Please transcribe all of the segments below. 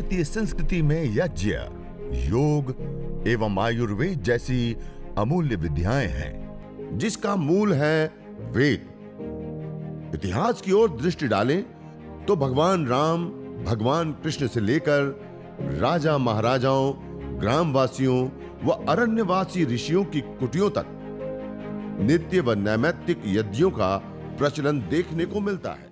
भारतीय संस्कृति में यज्ञ, योग एवं आयुर्वेद जैसी अमूल्य विद्याएं हैं, जिसका मूल है वेद। इतिहास की ओर दृष्टि डालें तो भगवान राम, भगवान कृष्ण से लेकर राजा महाराजाओं, ग्रामवासियों व अरण्यवासी ऋषियों की कुटियों तक नित्य व नैमित्तिक यज्ञों का प्रचलन देखने को मिलता है।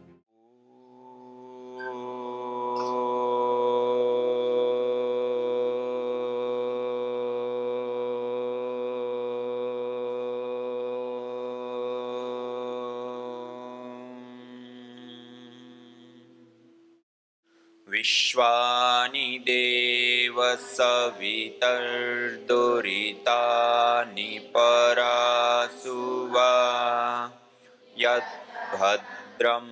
विश्वानि देव सवितर्दुरितानि परासुवा यद्भद्रं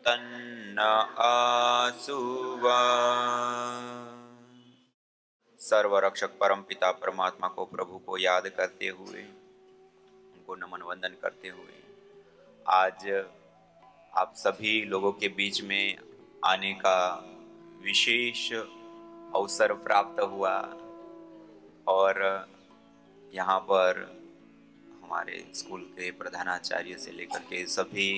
तन्न आसुवा। सर्वरक्षक परमपिता परमात्मा को, प्रभु को याद करते हुए, उनको नमन वंदन करते हुए आज आप सभी लोगों के बीच में आने का विशेष अवसर प्राप्त हुआ और यहाँ पर हमारे स्कूल के प्रधानाचार्य से लेकर के सभी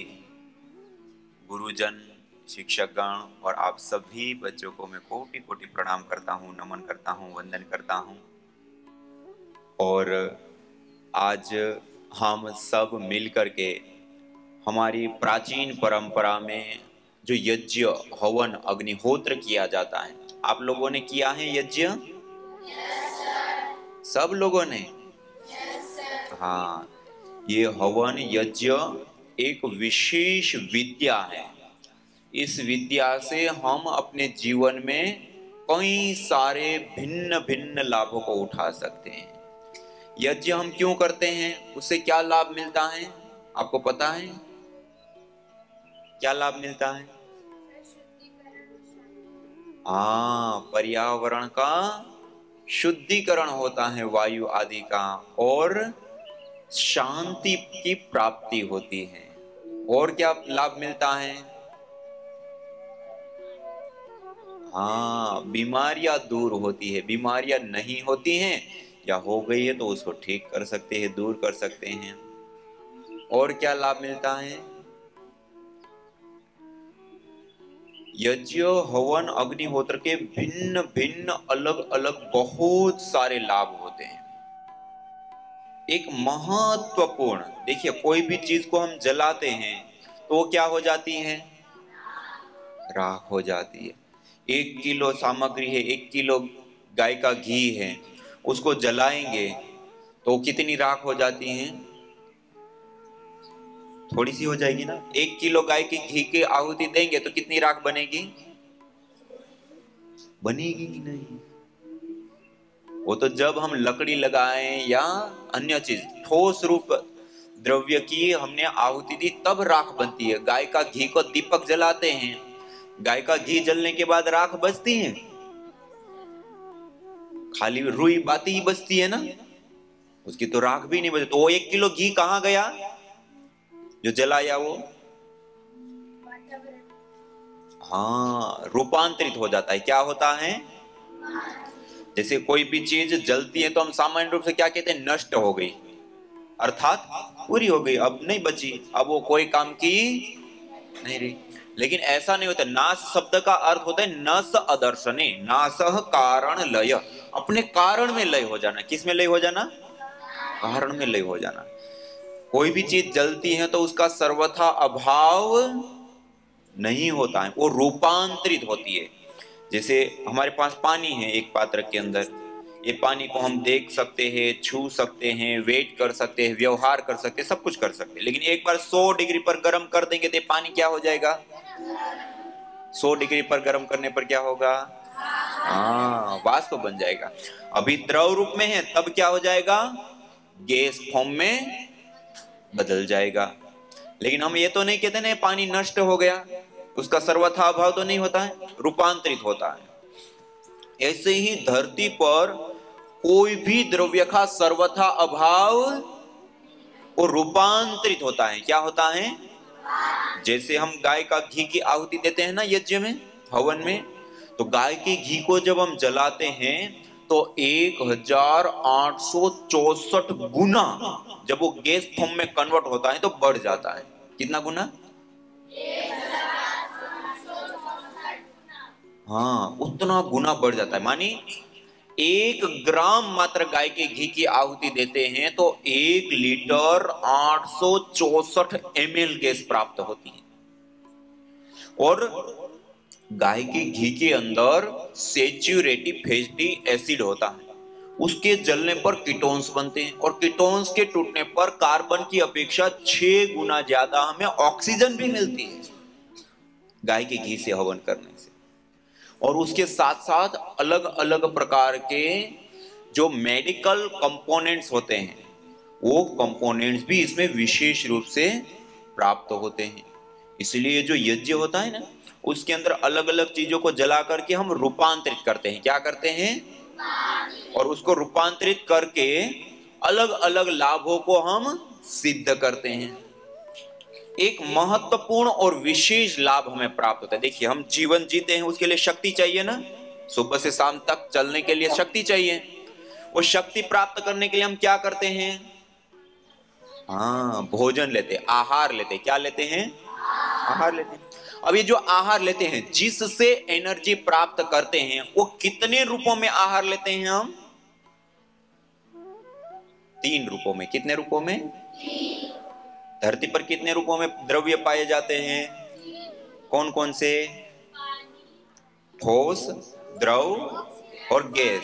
गुरुजन, शिक्षकगण और आप सभी बच्चों को मैं कोटि कोटि प्रणाम करता हूँ, नमन करता हूँ, वंदन करता हूँ। और आज हम सब मिल करके हमारी प्राचीन परंपरा में जो यज्ञ, हवन, अग्निहोत्र किया जाता है, आप लोगों ने किया है यज्ञ? सब लोगों ने? हाँ, ये हवन यज्ञ एक विशेष विद्या है। इस विद्या से हम अपने जीवन में कई सारे भिन्न भिन्न लाभों को उठा सकते हैं। यज्ञ हम क्यों करते हैं, उससे क्या लाभ मिलता है, आपको पता है? क्या लाभ मिलता है? हाँ, पर्यावरण का शुद्धिकरण होता है, वायु आदि का, और शांति की प्राप्ति होती है। और क्या लाभ मिलता है? हाँ, बीमारियां दूर होती है। बीमारियां नहीं होती हैं या हो गई है तो उसको ठीक कर सकते हैं, दूर कर सकते हैं। और क्या लाभ मिलता है? यज्ञ, हवन, अग्निहोत्र के भिन्न भिन्न अलग अलग बहुत सारे लाभ होते हैं। एक महत्वपूर्ण, देखिए, कोई भी चीज को हम जलाते हैं तो क्या हो जाती है? राख हो जाती है। 1 किलो सामग्री है, 1 किलो गाय का घी है, उसको जलाएंगे तो कितनी राख हो जाती है? थोड़ी सी हो जाएगी ना। 1 किलो गाय के घी की आहुति देंगे तो कितनी राख बनेगी? बनेगी कि नहीं? वो तो जब हम लकड़ी लगाएं या अन्य चीज, ठोस रूप द्रव्य की हमने आहुति दी तब राख बनती है। गाय का घी को दीपक जलाते हैं, गाय का घी जलने के बाद राख बचती है? खाली रुई बाती ही बचती है ना, उसकी तो राख भी नहीं बचती। तो वो 1 किलो घी कहां गया जो जलाया? वो हाँ, रूपांतरित हो जाता है। क्या होता है? जैसे कोई भी चीज जलती है तो हम सामान्य रूप से क्या कहते हैं? नष्ट हो गई, अर्थात पूरी हो गई, अब नहीं बची, अब वो कोई काम की नहीं रही। लेकिन ऐसा नहीं होता। नाश शब्द का अर्थ होता है नस अदर्शने, नासह कारण लय, अपने कारण में लय हो जाना। किस में लय हो जाना? कारण में लय हो जाना। कोई भी चीज जलती है तो उसका सर्वथा अभाव नहीं होता है, वो रूपांतरित होती है। जैसे हमारे पास पानी है एक पात्र के अंदर, ये पानी को हम देख सकते हैं, छू सकते हैं, वेट कर सकते हैं, व्यवहार कर सकते हैं, सब कुछ कर सकते हैं। लेकिन एक बार 100 डिग्री पर गर्म कर देंगे तो पानी क्या हो जाएगा? 100 डिग्री पर गर्म करने पर क्या होगा? हाँ, वाष्प बन जाएगा। अभी द्रव रूप में है, तब क्या हो जाएगा? गैस फॉर्म में बदल जाएगा। लेकिन हम ये तो नहीं कहते ना पानी नष्ट हो गया, उसका सर्वथा अभाव तो नहीं होता है, रूपांतरित होता है। ऐसे ही धरती पर कोई भी द्रव्य का सर्वथा अभाव और रूपांतरित होता है। क्या होता है? जैसे हम गाय का घी की आहुति देते हैं ना यज्ञ में, हवन में, तो गाय के घी को जब हम जलाते हैं तो 1864 गुना जब वो गैस फॉर्म में कन्वर्ट होता है तो बढ़ जाता है। कितना गुना? हाँ, उतना गुना बढ़ जाता है। मानी 1 ग्राम मात्र गाय के घी की आहुति देते हैं तो 1 लीटर 864 ml गैस प्राप्त होती है। और गाय के घी के अंदर सैचुरेटिव फैटी एसिड होता है, उसके जलने पर कीटोन्स बनते हैं और कीटोन्स के टूटने पर कार्बन की अपेक्षा 6 गुना ज्यादा हमें ऑक्सीजन भी मिलती है गाय के घी से हवन करने से। और उसके साथ साथ अलग अलग प्रकार के जो मेडिकल कंपोनेंट्स होते हैं वो कंपोनेंट्स भी इसमें विशेष रूप से प्राप्त होते हैं। इसलिए जो यज्ञ होता है ना, उसके अंदर अलग अलग चीजों को जला करके हम रूपांतरित करते हैं। क्या करते हैं? और उसको रूपांतरित करके अलग अलग लाभों को हम सिद्ध करते हैं। एक महत्वपूर्ण और विशेष लाभ हमें प्राप्त होता है। देखिए, हम जीवन जीते हैं, उसके लिए शक्ति चाहिए ना, सुबह से शाम तक चलने के लिए शक्ति चाहिए। वो शक्ति प्राप्त करने के लिए हम क्या करते हैं? हाँ, भोजन लेते, आहार लेते। क्या लेते हैं? आहार लेते हैं। अब ये जो आहार लेते हैं जिससे एनर्जी प्राप्त करते हैं, वो कितने रूपों में आहार लेते हैं हम? 3 रूपों में। कितने रूपों में? धरती पर कितने रूपों में द्रव्य पाए जाते हैं? कौन कौन से? ठोस, द्रव और गैस।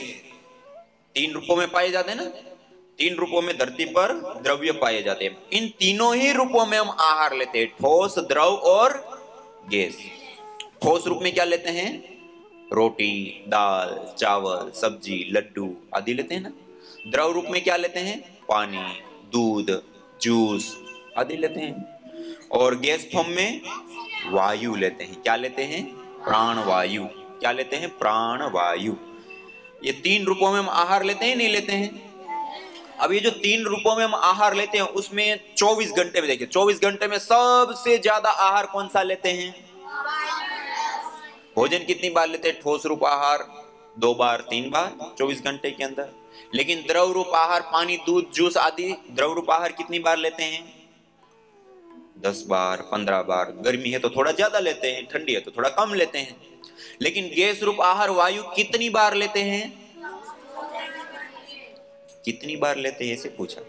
3 रूपों में पाए जाते हैं ना। 3 रूपों में धरती पर द्रव्य पाए जाते हैं। इन तीनों ही रूपों में हम आहार लेते हैं, ठोस, द्रव और गैस। ठोस रूप में क्या लेते हैं? रोटी, दाल, चावल, सब्जी, लड्डू आदि लेते हैं ना। द्रव रूप में क्या लेते हैं? पानी, दूध, जूस आदि लेते हैं। और गैस फॉर्म में वायु लेते हैं। क्या लेते हैं? प्राण वायु। क्या लेते हैं? प्राण वायु। ये 3 रूपों में हम आहार लेते हैं, नहीं लेते हैं? अब ये जो 3 रूपों में हम आहार लेते हैं उसमें 24 घंटे में, देखिए 24 घंटे में सबसे ज्यादा आहार कौन सा लेते हैं? भोजन कितनी बार लेते हैं? ठोस रूप आहार 2 बार 3 बार 24 घंटे के अंदर। लेकिन द्रव रूप आहार, पानी, दूध, जूस आदि द्रव रूप आहार कितनी बार लेते हैं? 10 बार 15 बार। गर्मी है तो थोड़ा ज्यादा लेते हैं, ठंडी है तो थोड़ा कम लेते हैं। लेकिन गैस रूप आहार वायु कितनी बार लेते हैं? कितनी बार लेते हैं, ऐसे पूछा।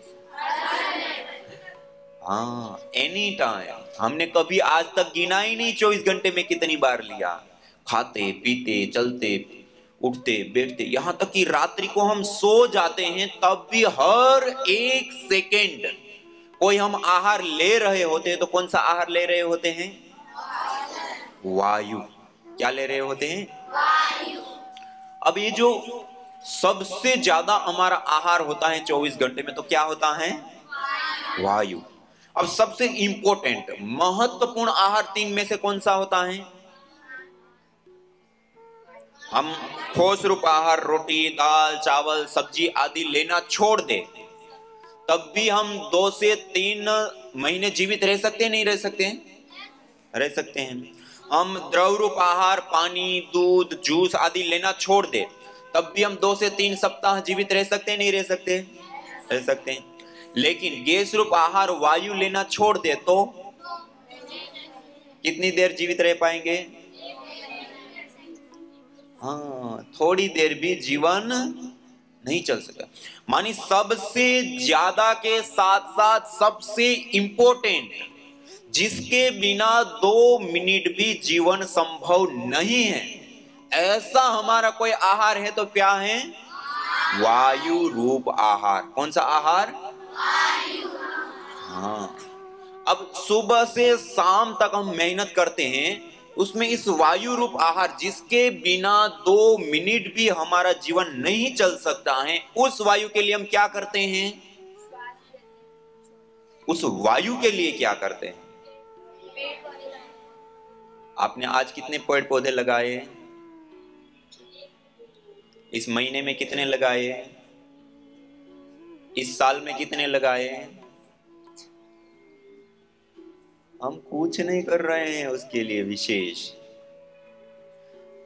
हाँ, एनी टाइम। हमने कभी आज तक गिना ही नहीं 24 घंटे में कितनी बार लिया। खाते पीते, चलते उठते बैठते, यहां तक कि रात्रि को हम सो जाते हैं तब भी हर 1 सेकेंड कोई हम आहार ले रहे होते हैं। तो कौन सा आहार ले रहे होते हैं? वायु। क्या ले रहे होते हैं? वायु। अब ये जो सबसे ज्यादा हमारा आहार होता है 24 घंटे में, तो क्या होता है? वायु। अब सबसे इंपॉर्टेंट महत्वपूर्ण आहार 3 में से कौन सा होता है? हम ठोस रूप आहार रोटी, दाल, चावल, सब्जी आदि लेना छोड़ दे तब भी हम 2 से 3 महीने जीवित रह सकते हैं, नहीं रह सकते हैं? रह सकते हैं। हम द्रव रूप आहार पानी, दूध, जूस आदि लेना छोड़ दे तब भी हम 2 से 3 सप्ताह जीवित रह सकते हैं, नहीं रह सकते? रह सकते हैं। लेकिन गैस रूप आहार वायु लेना छोड़ दे तो कितनी देर जीवित रह पाएंगे? हाँ, थोड़ी देर भी जीवन नहीं चल सका। मानी सबसे ज्यादा के साथ साथ सबसे इंपॉर्टेंट, जिसके बिना 2 मिनट भी जीवन संभव नहीं है, ऐसा हमारा कोई आहार है तो क्या है? वायु रूप आहार। कौन सा आहार? वायु। हाँ। अब सुबह से शाम तक हम मेहनत करते हैं, उसमें इस वायु रूप आहार जिसके बिना 2 मिनट भी हमारा जीवन नहीं चल सकता है, उस वायु के लिए हम क्या करते हैं? उस वायु के लिए क्या करते हैं? आपने आज कितने पेड़ पौधे लगाए? इस महीने में कितने लगाए? इस साल में कितने लगाए? हम कुछ नहीं कर रहे हैं उसके लिए विशेष।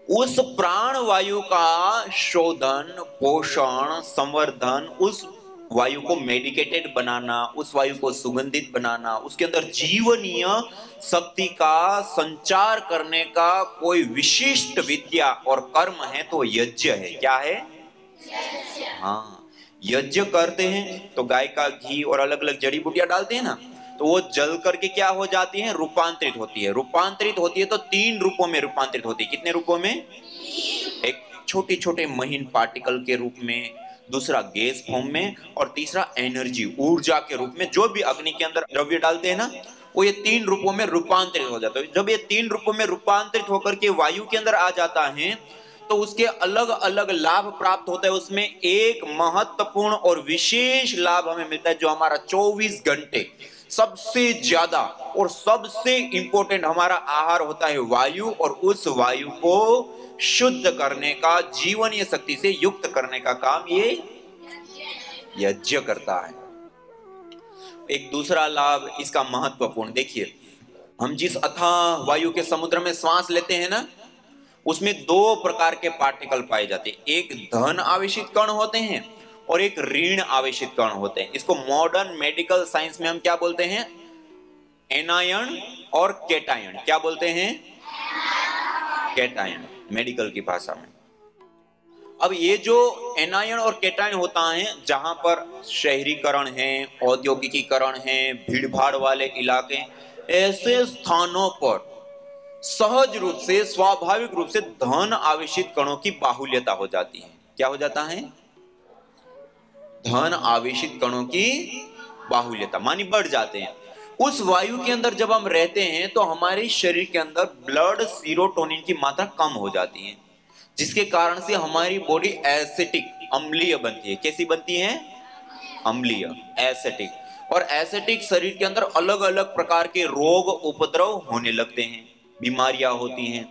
उस प्राण वायु का शोधन, पोषण, संवर्धन, उस वायु को मेडिकेटेड बनाना, उस वायु को सुगंधित बनाना, उसके अंदर जीवनीय शक्ति का संचार करने का कोई विशिष्ट विद्या और कर्म है तो यज्ञ है। क्या है? हाँ, यज्ञ करते हैं तो गाय का घी और अलग अलग जड़ी बूटियां डालते हैं ना, तो वो जल करके क्या हो जाती है? रूपांतरित होती है। रूपांतरित होती है तो 3 रूपों में रूपांतरित होती है। कितने रूपों में? एक छोटे छोटे महीन पार्टिकल के रूप में, दूसरा गैस फॉर्म में, और तीसरा एनर्जी, ऊर्जा के रूप में। जो भी अग्नि के अंदर द्रव्य डालते हैं ना, वो ये 3 रूपों में रूपांतरित हो जाता है। जब ये 3 रूपों में रूपांतरित होकर के वायु के अंदर आ जाता है तो उसके अलग अलग लाभ प्राप्त होता है। उसमें एक महत्वपूर्ण और विशेष लाभ हमें मिलता है, जो हमारा 24 घंटे सबसे ज्यादा और सबसे इंपॉर्टेंट हमारा आहार होता है वायु, और उस वायु को शुद्ध करने का, जीवनीय शक्ति से युक्त करने का काम ये यज्ञ करता है। एक दूसरा लाभ इसका महत्वपूर्ण, देखिए, हम जिस अथाह वायु के समुद्र में श्वास लेते हैं ना, उसमें 2 प्रकार के पार्टिकल पाए जाते हैं। एक धन आवेशित कण होते हैं और एक ऋण आवेशित कण होते हैं। इसको मॉडर्न मेडिकल साइंस में हम क्या बोलते हैं? एनायन और केटायन। क्या बोलते हैं? केटायन, मेडिकल की भाषा में। अब ये जो एनायन और केटायन होता है, जहां पर शहरीकरण है, औद्योगिकीकरण है, भीड़ भाड़ वाले इलाके, ऐसे स्थानों पर सहज रूप से, स्वाभाविक रूप से धन आवेशित कणों की बाहुल्यता हो जाती है। क्या हो जाता है? धन आवेशित कणों की बाहुल्यता, मानी बढ़ जाते हैं। उस वायु के अंदर जब हम रहते हैं तो हमारे शरीर के अंदर ब्लड सीरोटोनिन की मात्रा कम हो जाती है, जिसके कारण से हमारी बॉडी एसिटिक, अम्लीय बनती है। कैसी बनती है? अम्लीय, एसिटिक। और एसिटिक शरीर के अंदर अलग अलग प्रकार के रोग उपद्रव होने लगते हैं, बीमारियां होती हैं।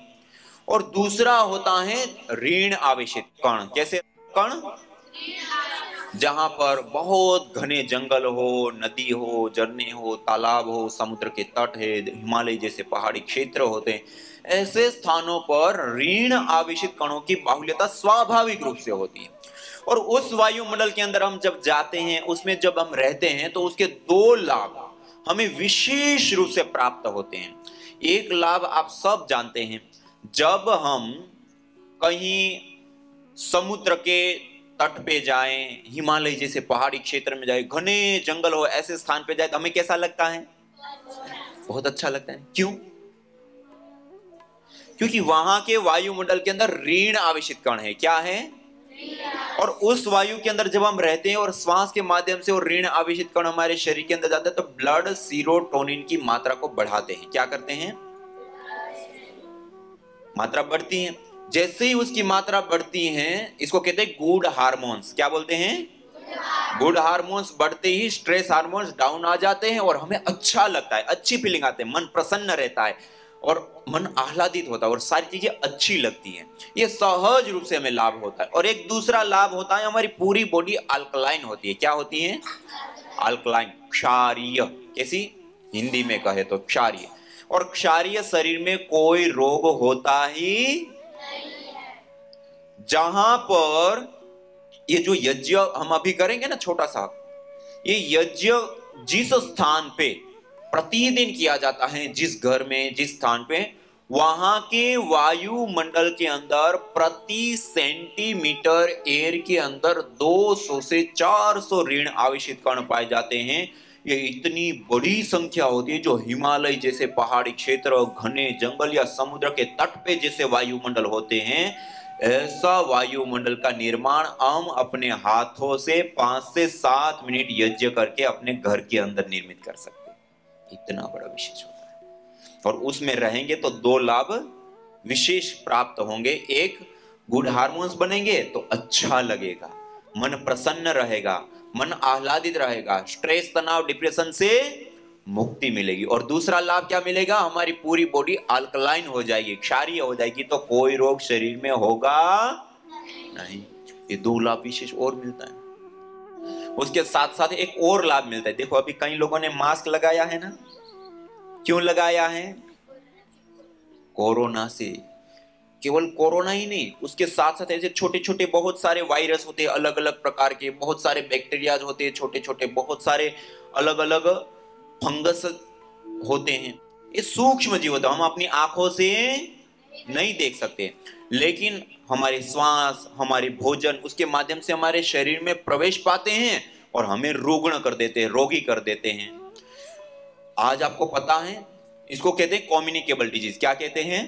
और दूसरा होता है ऋण आवेशित कण। कैसे कण? जहां पर बहुत घने जंगल हो, नदी हो, झरने हो, तालाब हो, समुद्र के तट है, हिमालय जैसे पहाड़ी क्षेत्र होते हैं, ऐसे स्थानों पर ऋण आवेशित कणों की बाहुल्यता स्वाभाविक रूप से होती है। और उस वायुमंडल के अंदर हम जब जाते हैं, उसमें जब हम रहते हैं, तो उसके 2 लाभ हमें विशेष रूप से प्राप्त होते हैं। एक लाभ आप सब जानते हैं, जब हम कहीं समुद्र के तट पे जाएं, हिमालय जैसे पहाड़ी क्षेत्र में जाए, घने जंगल हो, ऐसे स्थान पे जाए, तो हमें कैसा लगता है? बहुत अच्छा लगता है। क्यों? क्योंकि वहां के वायुमंडल के अंदर ऋण आवेशित कण है। क्या है? और उस वायु के अंदर जब हम रहते हैं और श्वास के माध्यम से और ऋण आवेशित कण हमारे शरीर के अंदर जाते हैं, तो ब्लड सीरोटोनिन की मात्रा को बढ़ाते हैं। क्या करते हैं? मात्रा बढ़ती है। जैसे ही उसकी मात्रा बढ़ती है, इसको कहते हैं गुड हार्मोन्स। क्या बोलते हैं? गुड हार्मोन्स बढ़ते ही स्ट्रेस हार्मोन्स डाउन आ जाते हैं और हमें अच्छा लगता है, अच्छी फीलिंग आते हैं, मन प्रसन्न रहता है और मन आह्लादित होता है और सारी चीजें अच्छी लगती हैं। ये सहज रूप से हमें लाभ होता है। और एक दूसरा लाभ होता है, हमारी पूरी बॉडी अल्कलाइन होती है। क्या होती है? अल्कलाइन, क्षारीय। कैसी? हिंदी में कहे तो क्षारीय। और क्षारीय शरीर में कोई रोग होता ही, जहां पर ये जो यज्ञ हम अभी करेंगे ना, छोटा सा, ये यज्ञ जिस स्थान पे प्रतिदिन किया जाता है, जिस घर में, जिस स्थान पे, वहां के वायुमंडल के अंदर प्रति सेंटीमीटर एयर के अंदर 200 से 400 ऋण आवेशित कण पाए जाते हैं। ये इतनी बड़ी संख्या होती है। जो हिमालय जैसे पहाड़ी क्षेत्र, घने जंगल या समुद्र के तट पे जैसे वायुमंडल होते हैं, ऐसा वायुमंडल का निर्माण हम अपने हाथों से 5 से 7 मिनट यज्ञ करके अपने घर के अंदर निर्मित कर सकते हैं। इतना बड़ा विशेष होता है। और उसमें रहेंगे तो 2 लाभ विशेष प्राप्त होंगे। एक, गुड हार्मोन्स बनेंगे तो अच्छा लगेगा, मन प्रसन्न रहेगा, मन आह्लादित रहेगा, स्ट्रेस, तनाव, डिप्रेशन से मुक्ति मिलेगी। और दूसरा लाभ क्या मिलेगा? हमारी पूरी बॉडी अल्कलाइन हो जाएगी, क्षारीय हो जाएगी, तो कोई रोग शरीर में होगा नहीं। ये 2 लाभ विशेष और मिलता है। उसके साथ साथ एक और लाभ मिलता है। देखो, अभी कई लोगों ने मास्क लगाया है ना। क्यों लगाया है? कोरोना से। केवल कोरोना ही नहीं, उसके साथ साथ ऐसे छोटे छोटे बहुत सारे वायरस होते हैं, अलग अलग प्रकार के बहुत सारे बैक्टीरियाज होते हैं, छोटे छोटे बहुत सारे अलग अलग फंगस होते हैं। ये सूक्ष्म जीव होते हैं, हम अपनी आंखों से नहीं देख सकते, लेकिन हमारे श्वास, हमारे भोजन, उसके माध्यम से हमारे शरीर में प्रवेश पाते हैं और हमें रुग्ण कर देते हैं, रोगी कर देते हैं। आज आपको पता है, इसको कहते हैं कम्युनिकेबल डिजीज। क्या कहते हैं?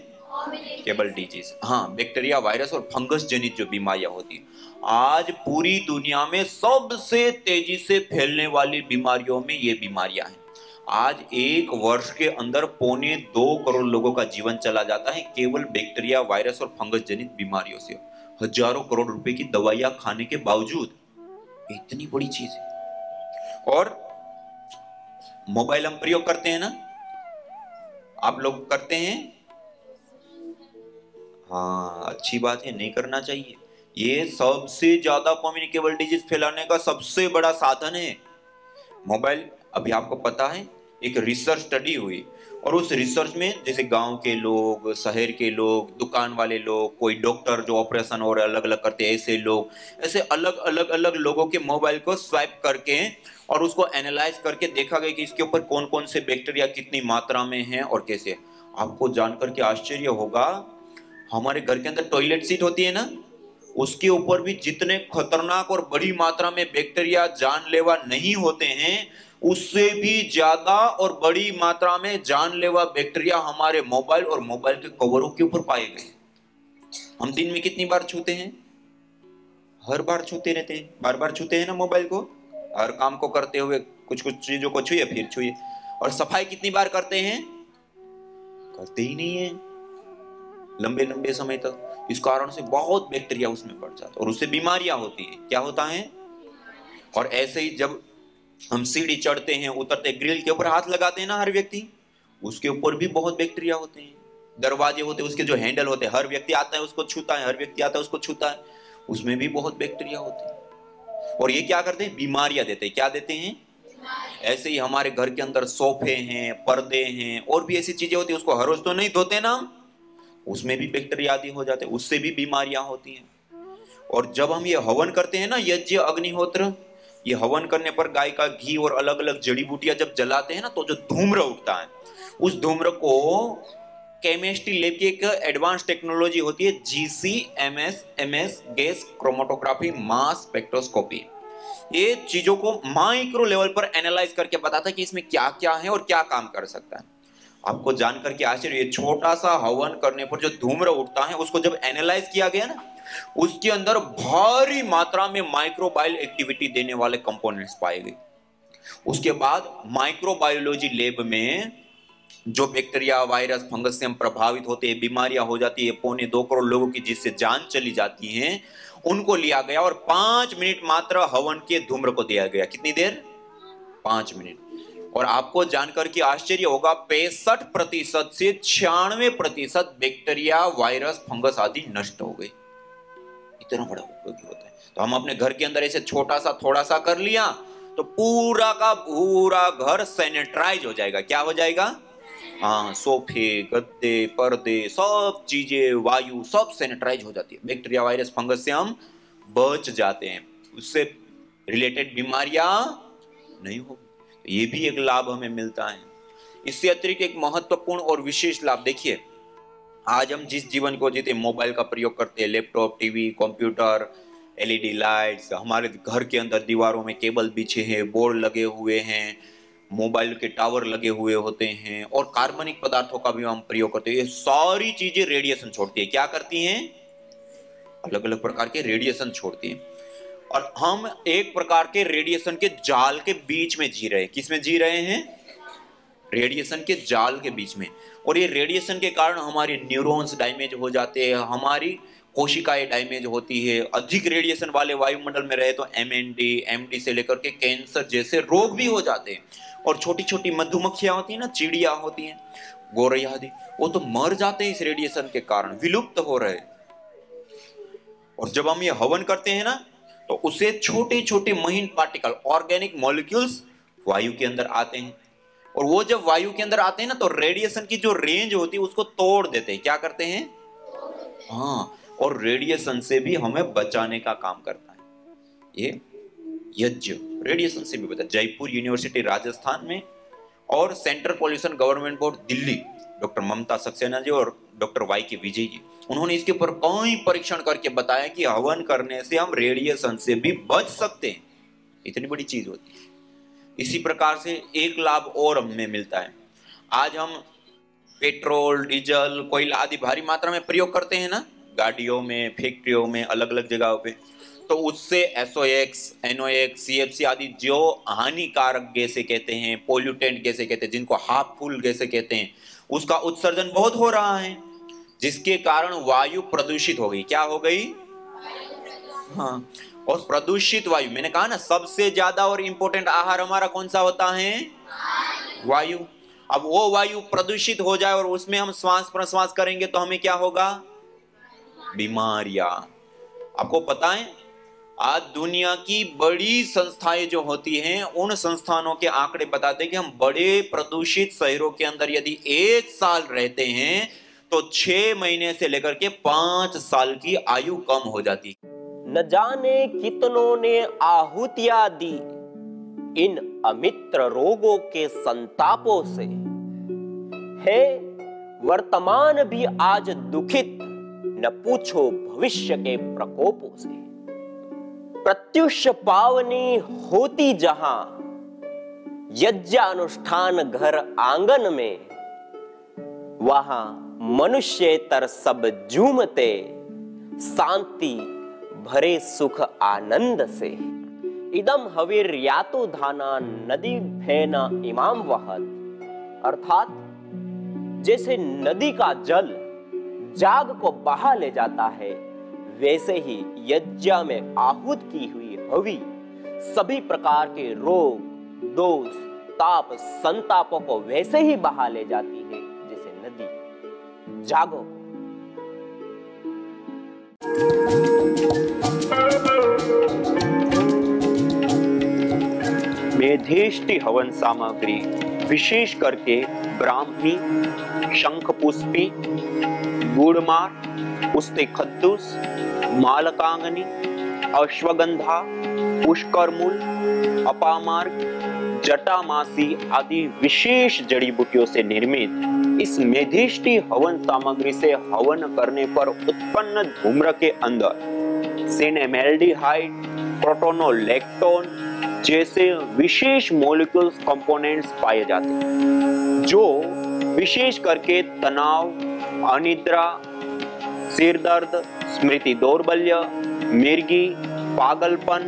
Cable disease. हाँ, बैक्टीरिया, वायरस और फंगस जनित जो बीमारियां होती है, आज पूरी दुनिया में सबसे तेजी से फैलने वाली बीमारियों में ये बीमारियां हैं। आज एक वर्ष के अंदर 2.25 करोड़ लोगों का जीवन चला जाता है केवल बैक्टीरिया, वायरस और फंगस जनित बीमारियों से। हजारों करोड़ रुपए की दवाइयां खाने के बावजूद इतनी बड़ी चीज है। और मोबाइल हम प्रयोग करते हैं ना, आप लोग करते हैं? हाँ, अच्छी बात है, नहीं करना चाहिए। ये सबसे ज्यादा कम्युनिकेबल डिजीज फैलाने का सबसे बड़ा साधन है मोबाइल। अभी आपको पता है, एक रिसर्च स्टडी हुई और उस रिसर्च में जैसे गांव के लोग, शहर के लोग, दुकान वाले लोग, कोई डॉक्टर जो ऑपरेशन और अलग अलग करते हैं, ऐसे लोग, ऐसे अलग अलग अलग लोगों के मोबाइल को स्वाइप करके और उसको एनालाइज करके देखा गया कि इसके ऊपर कौन कौन से बैक्टीरिया कितनी मात्रा में हैं और कैसे। आपको जानकर के आश्चर्य होगा, हमारे घर के अंदर टॉयलेट सीट होती है ना, उसके ऊपर भी जितने खतरनाक और बड़ी मात्रा में बैक्टीरिया जानलेवा नहीं होते हैं, उससे भी ज्यादा और बड़ी मात्रा में जानलेवा बैक्टीरिया हमारे मोबाइल और मोबाइल के कवरों के ऊपर पाए गए। हम दिन में कितनी बार छूते हैं? हर बार छूते रहते हैं, बार बार छूते हैं ना मोबाइल को। हर काम को करते हुए कुछ कुछ चीजों को छुए फिर छुए। और सफाई कितनी बार करते हैं? करते ही नहीं है लंबे लंबे समय तक। इस कारण से बहुत बैक्टीरिया उसमें बढ़ जाता है और उससे बीमारियां होती हैं। क्या होता है? और ऐसे ही जब हम सीढ़ी चढ़ते हैं, उतरते, ग्रिल के ऊपर हाथ लगाते हैं ना हर व्यक्ति, उसके ऊपर भी बहुत बैक्टीरिया होते हैं। दरवाजे होते हैं, उसके जो हैंडल होते हैं, हर व्यक्ति आता है उसको छूता है, हर व्यक्ति आता है उसको छूता है, उसमें भी बहुत बैक्टीरिया होते हैं। और ये क्या करते हैं? बीमारियां देते हैं। क्या देते हैं? ऐसे ही हमारे घर के अंदर सोफे हैं, पर्दे हैं और भी ऐसी चीजें होती है, उसको हर रोज तो नहीं धोते ना, उसमें भी बैक्टीरिया आदि हो जाते हैं, उससे भी बीमारियां होती हैं। और जब हम ये हवन करते हैं ना, यज्ञ, अग्निहोत्र, ये हवन करने पर गाय का घी और अलग अलग जड़ी बूटियां जब जलाते हैं ना, तो जो धूम्र उठता है, उस धूम्र को केमिस्ट्री लैब की एक एडवांस टेक्नोलॉजी होती है, GC-MS gas chromatography mass spectroscopy. ये चीजों को माइक्रो लेवल पर एनालाइज करके बताता है कि इसमें क्या क्या है और क्या काम कर सकता है। आपको जानकर के आश्चर्य, ये छोटा सा हवन करने पर जो धूम्र उठता है, उसको जब एनालाइज किया गया ना, उसके अंदर भारी मात्रा में माइक्रोबायल एक्टिविटी देने वाले कंपोनेंट्स पाए गए। उसके बाद माइक्रोबायोलॉजी लैब में जो बैक्टीरिया, वायरस, फंगस से हम प्रभावित होते हैं, बीमारियां हो जाती है, 2.25 करोड़ लोगों की जिससे जान चली जाती है, उनको लिया गया और 5 मिनट मात्र हवन के धूम्र को दिया गया। कितनी देर? 5 मिनट। और आपको जानकर के आश्चर्य होगा, 65% से 96% बैक्टीरिया, वायरस, फंगस आदि नष्ट हो गए। इतना बड़ा उपयोगी होता है। तो हम अपने घर के अंदर ऐसे छोटा सा थोड़ा सा कर लिया तो पूरा का पूरा घर सैनिटाइज हो जाएगा। क्या हो जाएगा? हाँ, सोफे, गद्दे, पर्दे, सब चीजें, वायु सब सैनिटाइज हो जाती है। बैक्टीरिया, वायरस, फंगस से हम बच जाते हैं, उससे रिलेटेड बीमारियां नहीं होगी। ये भी एक लाभ हमें मिलता है। इससे अतिरिक्त एक महत्वपूर्ण और विशेष लाभ देखिए, आज हम जिस जीवन को जीते, मोबाइल का प्रयोग करते हैं, laptop, TV, computer, LED lights, हमारे घर के अंदर दीवारों में केबल बिछे हैं, बोर्ड लगे हुए हैं, मोबाइल के टावर लगे हुए होते हैं और कार्बनिक पदार्थों का भी हम प्रयोग करते हैं। ये सारी चीजें रेडिएशन छोड़ती है। क्या करती हैं? अलग अलग प्रकार के रेडिएशन छोड़ती हैं। और हम एक प्रकार के रेडिएशन के जाल के बीच में जी रहे हैं। किस में जी रहे हैं? रेडिएशन के जाल के बीच में। और ये रेडिएशन के कारण हमारे न्यूरॉन्स डैमेज हो जाते हैं, हमारी कोशिकाएं डैमेज होती है। अधिक रेडिएशन वाले वायुमंडल में रहे तो MND से लेकर के कैंसर जैसे रोग भी हो जाते हैं। और छोटी छोटी मधुमक्खियां होती हैं ना, चिड़िया होती हैं, गोरैया आदि, वो तो मर जाते हैं इस रेडिएशन के कारण, विलुप्त हो रहे। और जब हम ये हवन करते हैं ना, तो उससे छोटे छोटे महीन पार्टिकल, ऑर्गेनिक मॉलिक्यूल्स वायु के अंदर आते हैं। और वो जब वायु के अंदर आते हैं ना, तो रेडिएशन की जो रेंज होती है उसको तोड़ देते हैं। क्या करते हैं? हाँ, और रेडिएशन से भी हमें बचाने का काम करता है ये यज्ञ। रेडिएशन से भी बचा। जयपुर यूनिवर्सिटी राजस्थान में और central pollution government board Delhi, doctor Mamta Saxena ji और डॉक्टर वाई के विजय जी, उन्होंने इसके ऊपर कई परीक्षण करके बताया कि हवन करने से हम रेडिएशन से भी बच सकते हैं। इतनी बड़ी चीज होती है। इसी प्रकार से एक लाभ और हमें मिलता है। आज हम पेट्रोल, डीजल, कोयला आदि भारी मात्रा में प्रयोग करते हैं ना, गाड़ियों में, फैक्ट्रियों में, अलग अलग जगहों पे, तो उससे SOx, NOx, CFC आदि जो हानिकारक गैसें कहते हैं, पोल्यूटेंट गैसें कहते हैं, जिनको हार्मफुल गैसें कहते हैं, उसका उत्सर्जन बहुत हो रहा है, जिसके कारण वायु प्रदूषित हो गई। क्या हो गई? हाँ, और प्रदूषित वायु, मैंने कहा ना सबसे ज्यादा और इंपॉर्टेंट आहार हमारा कौन सा होता है? वायु। अब वो वायु प्रदूषित हो जाए और उसमें हम श्वास प्रश्वास करेंगे तो हमें क्या होगा? बीमारियां। आपको पता है आज दुनिया की बड़ी संस्थाएं जो होती हैं, उन संस्थानों के आंकड़े बताते हैं कि हम बड़े प्रदूषित शहरों के अंदर यदि 1 साल रहते हैं तो 6 महीने से लेकर के 5 साल की आयु कम हो जाती है। न जाने कितनों ने आहुतियां दी इन अमित्र रोगों के संतापों से, है वर्तमान भी आज दुखित, न पूछो भविष्य के प्रकोपों से। प्रत्युष पावनी होती जहां यज्ञानुष्ठान घर आंगन में, वहां मनुष्येतर सब झूमते शांति भरे सुख आनंद से। इदम हविर्यातु धाना नदी भेना इमाम वहत, अर्थात जैसे नदी का जल जाग को बहा ले जाता है, वैसे ही यज्ञ में आहूत की हुई हवि सभी प्रकार के रोग, दोष, ताप, संतापों को वैसे ही बहा ले जाती है जैसे नदी जागो। मेधेष्टि हवन सामग्री विशेष करके ब्राह्मी, शंखपुष्पी, गुड़मार, उस्ते खद्दूस, मालकांगनी, अश्वगंधा, पुष्करमूल, अपामार्ग, जटामासी आदि विशेष जड़ी बूटियों से निर्मित इस मेधेष्टि हवन सामग्री से हवन करने पर उत्पन्न धूम्र के अंदर सिनेमेल्डिहाइड, प्रोटोनोलेक्टोन जैसे विशेष मॉलिक्यूल्स कंपोनेंट्स पाए जाते हैं, जो विशेष करके तनाव, अनिद्रा, सिर दर्द, स्मृति दौर्बल्य, मिर्गी, पागलपन,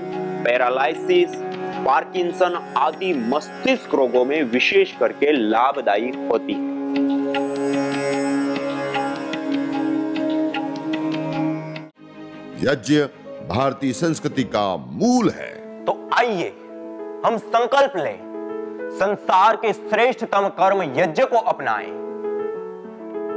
पैरालाइसिस, पार्किंसन आदि मस्तिष्क रोगों में विशेष करके लाभदायी होती है। यज्ञ भारतीय संस्कृति का मूल है। तो आइए हम संकल्प लें, संसार के श्रेष्ठतम कर्म यज्ञ को अपनाएं।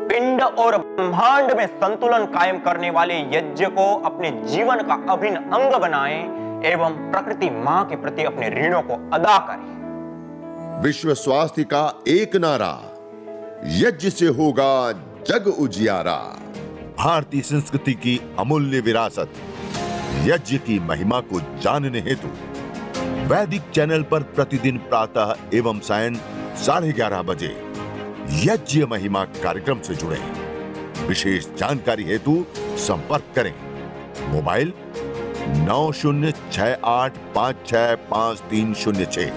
पिंड और ब्रह्मांड में संतुलन कायम करने वाले यज्ञ को अपने जीवन का अभिन्न अंग बनाएं एवं प्रकृति मां के प्रति अपने ऋणों को अदा करें। विश्व स्वास्थ्य का एक नारा, यज्ञ से होगा जग उजियारा। भारतीय संस्कृति की अमूल्य विरासत यज्ञ की महिमा को जानने हेतु वैदिक चैनल पर प्रतिदिन प्रातः एवं सायं 11:30 बजे यज्ञ महिमा कार्यक्रम से जुड़े। विशेष जानकारी हेतु संपर्क करें। मोबाइल 9068565306।